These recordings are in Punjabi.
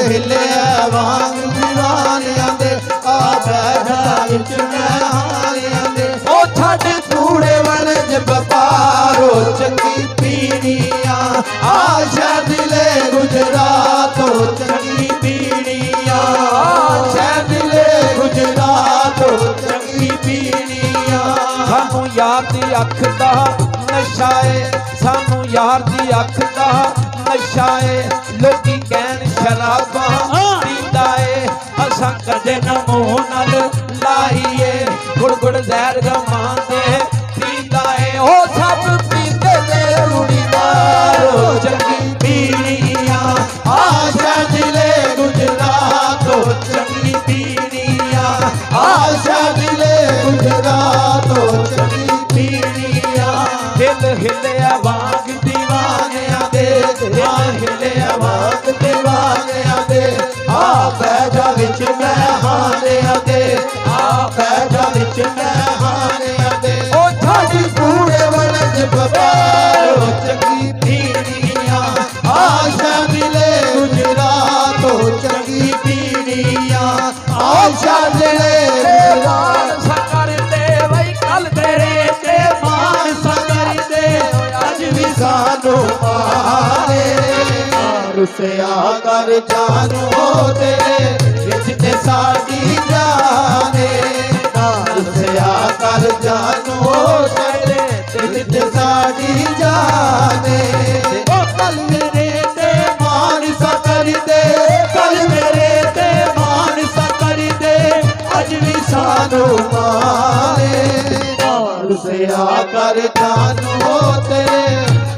ਹਿੱਲਿਆ ਵਾਂਗ ਦੀਵਾਨਿਆਂ ਦੇ ਆ ਬੈਠਾ ਵਿੱਚ ਮਹਾਨਿਆਂ ਦੇ ਉਹ ਛੱਡ ਕੂੜੇ ਵਣਜ ਵਪਾਰੋ ਚੰਗੀ ਪੀਣੀਆਂ ਆਸ਼ਾ ਦਿਲੇ ਗੁਜਰਾਤੋ ਚੰਗੀ ਪੀਣੀਆਂ ਆਸ਼ਾ ਦਿਲੇ ਗੁਜਰਾਤੋ ਚੰਗੀ ਪੀਣੀਆਂ ਸਾਨੂੰ ਯਾਰ ਦੀ ਅੱਖ ਦਾ ਨਸ਼ਾ ਏ ਸਾਨੂੰ ਯਾਰ ਦੀ ਅੱਖ ਦਾ ਨਸ਼ਾ ਏ ਲੋਕੀ ਕਹਿਣ ਸ਼ਰਾਬਾਂ ਪੀਂਦਾ ਏ ਅਸਾਂ ਕਦੇ ਨਾ ਮੂੰਹ ਨਾਲ ਲਾਈਏ ਗੁੜ ਗੁੜ ਜ਼ਹਿਰ ਗਮਾਂ ਦੇ ਪੀਂਦਾ ਏ ਉਹ ਸਭ ਪੀਂਦੇ ਨੇ ਰੂੜੀ ਮਾਰੋ ਚੰਗੀ ਪੀਣੀਆਂ ਆਸ਼ਾ ਦਿਲੇ ਗੁਜਰਾਤੋ ਚੰਗੀ ਪੀਣੀਆਂ ਆਸ਼ਾ ਦਿਲੇ ਗੁਜਰਾਤੋ ਚੰਗੀ ਪੀਣੀਆਂ ਦਿਲ ਹਿੱਲਿਆ ਵਾਂਗ ਦੀਵਾਨਿਆਂ ਦੇ ਹਿੱਲਿਆ ਵਾਂਗ ਦੀਵਾਨਿਆਂ ਦੇ ਆ ਬੈਠਾ ਵਿੱਚ ਮਹਾਨਿਆਂ ਦੇ ਆ ਬੈਠਾ ਵਿੱਚ ਮਹਾਨਿਆਂ ਦੇ ਉਹ ਛੱਡ ਕੂੜੇ ਵਣਜ ਵਪਾਰੋ ਚੰਗੀ ਪੀਣੀਆਂ ਆਸ਼ਾ ਦਿਲੇ ਗੁਜਰਾਤੋ ਚੰਗੀ ਪੀਣੀਆਂ ਆਸ਼ਾ ਦਿਲੇ ਮਾਨ ਸਕਰ ਦੇ ਵਈ ਕੱਲ ਤੇਰੇ ਤੇ ਮਾਨ ਸਕਰ ਦੇ ਅੱਜ ਵੀ ਸਾਨੂੰ ਮਾਰੇ ਰੁਸਿਆ ਕਰ ਜਾਨੋ ਤੇਰੇ ਵਿੱਚ ਤੇ ਸਾਡੀ ਜਾਨੇ ਰੁਸਿਆ ਕਰ ਜਾਨੋ ਤੇਰੇ ਵਿੱਚ ਤੇ ਸਾਡੀ ਜਾਨੇ ਉਹ ਕੱਲ ਮੇਰੇ ਤੇ ਮਾਨ ਸਕਰ ਦੇ ਕੱਲ ਮੇਰੇ ਤੇ ਮਾਨ ਸਕਰ ਦੇ ਅੱਜ ਵੀ ਸਾਨੂੰ ਮਾਰੇ ਰੁਸਿਆ ਕਰ ਜਾਨੋ ਤੇਰੇ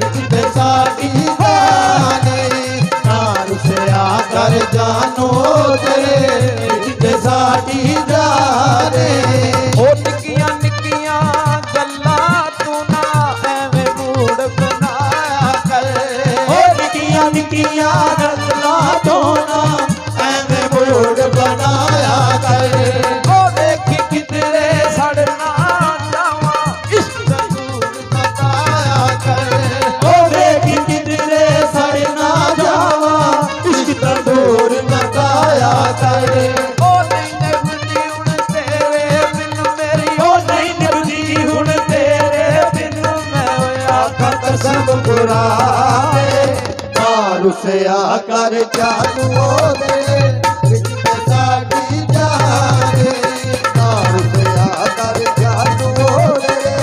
ਵਿੱਚ ਤੇ ਸਾਡੀ ਜਾਨੇ ਰੁਸਿਆ ਕਰ ਜਾਨੋ ਤੇਰੇ ਵਿੱਚ ਤੇ ਸਾਡੀ ਜਾਨੇ ਉਹ ਨਿੱਕੀਆਂ ਨਿੱਕੀਆਂ ਗੱਲਾਂ ਤੂੰ ਨਾ ਐਵੇਂ ਮੂਡ ਬਣਾਇਆ ਕਰ ਉਹ ਨਿੱਕੀਆਂ ਨਿੱਕੀਆਂ ਗੱਲਾਂ ਤੋਂ ਨਾ ਐਵੇਂ ਮੂਡ ਬਣਾਇਆ ਕਰ ਉਹ ਦੇਖੀ ਕਿਧਰੇ ਸੜਨਾ ਜਾਵਾਂ ਇਸ਼ਕ ਦੂਰ ਬਤਾਇਆ ਕਰ ਉਹ ਵੇਖੀ ਕਿਧਰੇ ਸੜਨਾ ਜਾਵਾਂ ਇਸ਼ਕ ਤੰਦੂਰ ਬਤਾਇਆ ਕਰ ਉਹ ਨਹੀਂ ਨਿਭਦੀ ਹੁਣ ਤੇਰੇ ਬਿਨ ਮੇਰੀ ਉਹ ਨਹੀਂ ਨਿਭਦੀ ਹੁਣ ਤੇਰੇ ਬਿਨ ਮੈਂ ਹੋਇਆ ਖਤ ਸਭ ਬੁਰਾਏ ਰੁਸਿਆ ਕਰ ਜਾਨੋ ਤੇਰੇ ਵਿੱਚ ਤੇ ਸਾਡੀ ਜਾਨੇ ਰੁਸਿਆ ਕਰ ਜਾਨੋ ਤੇਰੇ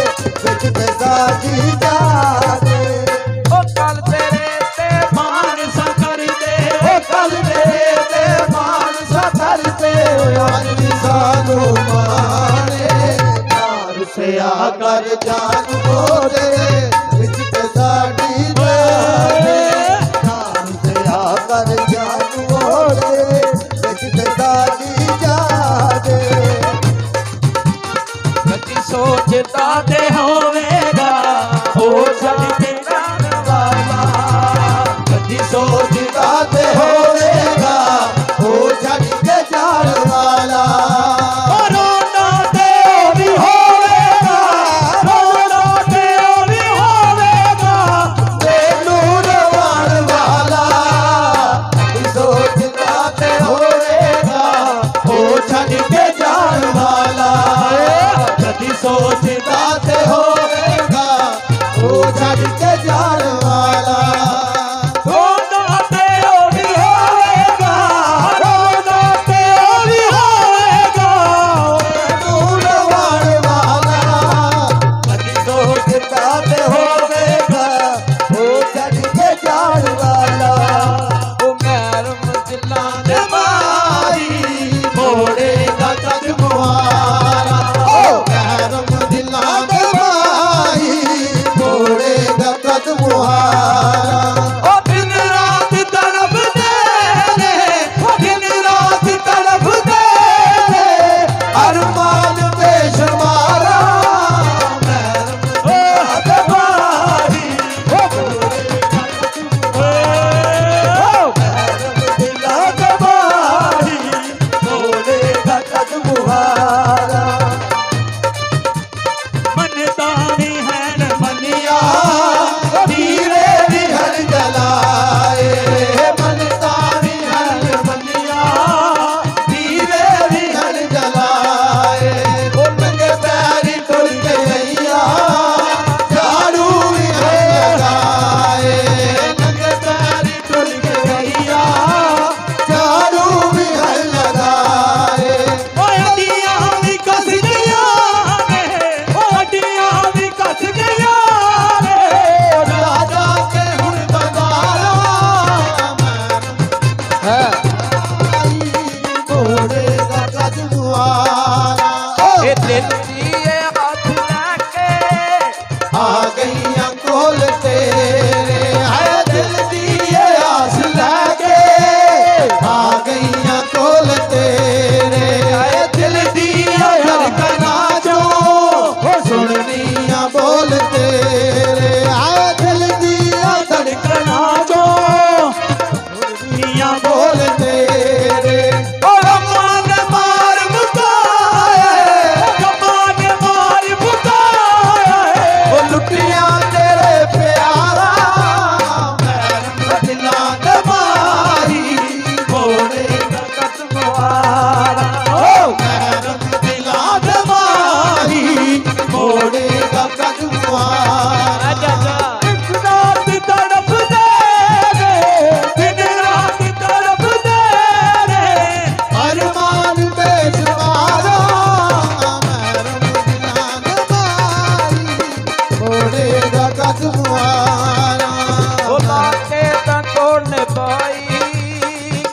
ਵਿੱਚ ਤੇ ਸਾਡੀ ਜਾਨੇ ਉਹ ਕੱਲ ਤੇਰੇ ਤੇ ਮਾਨ ਸਕਰ ਦੇ ਉਹ ਕੱਲ ਮੇਰੇ ਤੇ ਮਾਨ ਸਕਰ ਤੇ ਅੱਜ ਵੀ ਸਾਨੂੰ ਮਾਰੇ ਰੁਸਿਆ ਕਰ ਜਾਨੋ ਤੇਰੇ ਵਿੱਚ ਤੇ ਸਾਡੀ ਜਾਨੇ ਰੁਸਿਆ ਕਰ ਜਾਨੋ ਤੇਰੇ ਵਿੱਚ ਤੇ ਸਾਡੀ ਜਾਨੇ ਕਦੀ ਸੋਚਦਾ ਤੇ ਹੋਵੇਗਾ ਉਹ ਛੱਡ ਕੇ ਜਾਣ ਵਾਲਾ ਕਦੀ ਸੋਚਦਾ ਤੇ ਹੋਵੇਗਾ ਉਹ ਛੱਡ ਕੇ ਜਾਣ ਵਾਲਾ ਰੋਣਾ ਤੇ ਉਹ ਵੀ ਹੋਵੇਗਾ ਰੋਣਾ ਤੇ ਉਹ ਮੁਆਰਾ ਇਹ ਦਿਲ ਦੀ ਇਹ ਹੱਥ ਲੈ ਕੇ ਆ ਗਈਆਂ ਕੋਲ ਤੇਰੇ ਹੈ ਦਿਲ ਦੀ ਇਹ ਆਸ ਲੈ ਕੇ ਆ ਗਈਆਂ ਕੋਲ ਤੇਰੇ ਹੈ ਦਿਲ ਦੀਆਂ ਧੜਕਨਾਂ ਚੋਂ ਸੁਣਨੀਆਂ ਬੋਲ ਤੇਰੇ ਹੈ ਦਿਲ ਦੀਆਂ ਧੜਕਨਾਂ ਚੋਂ ਸੁਣਨੀਆਂ ਬੋਲ ਤੇਰੇ ਓ ਰੱਬਾ ਨੇ ਮਾਰ ਮੁਕਾਏ ਰੱਬਾ ਨੇ ਮਾਰ ਮੁਕਾਏ ਓ ਲੁੱਟੀਆਂ ਤੇਰੇ ਪਿਆਰਾ ਮੈਂ ਦਿਲਾਂ ਤੇ ਮਾਰੀ ਮੋੜੇ ਦਾ ਕਤਮਾਰਾ ਓ ਮੈਂ ਦਿਲਾਂ ਤੇ ਮਾਰੀ ਮੋੜੇ ਦਾ ਕਤਮਾਰਾ ਇੱਕ ਰਾਤ ਤੜਪਦੇ ਨੇ ਦਿਨ ਰਾਤ ਤੜਪਦੇ ਨੇ ਅਰਮਾਨ ਬੇਸ਼ੁਮਾਰਾ ਮੈਂ ਦਿਲਾਂ ਤੇ ਮਾਰੀ ਮੋੜੇ ਦਾ ਕਤਮਾਰਾ ਉਹ ਲਾ ਕੇ ਤਾਂ ਕੋਣ ਪਾਈ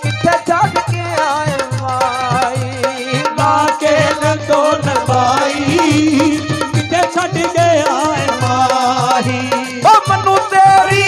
ਕਿੱਥੇ ਛੱਡ ਕੇ ਆਏ ਮਾਈ ਲਾ ਕੇ ਨੰਦੋ ਨਵਾਈ ਕਿਤੇ ਛੱਡ ਕੇ ਆਏ ਮਾਹੀ ਉਹ ਮੈਨੂੰ ਤੇਰੀ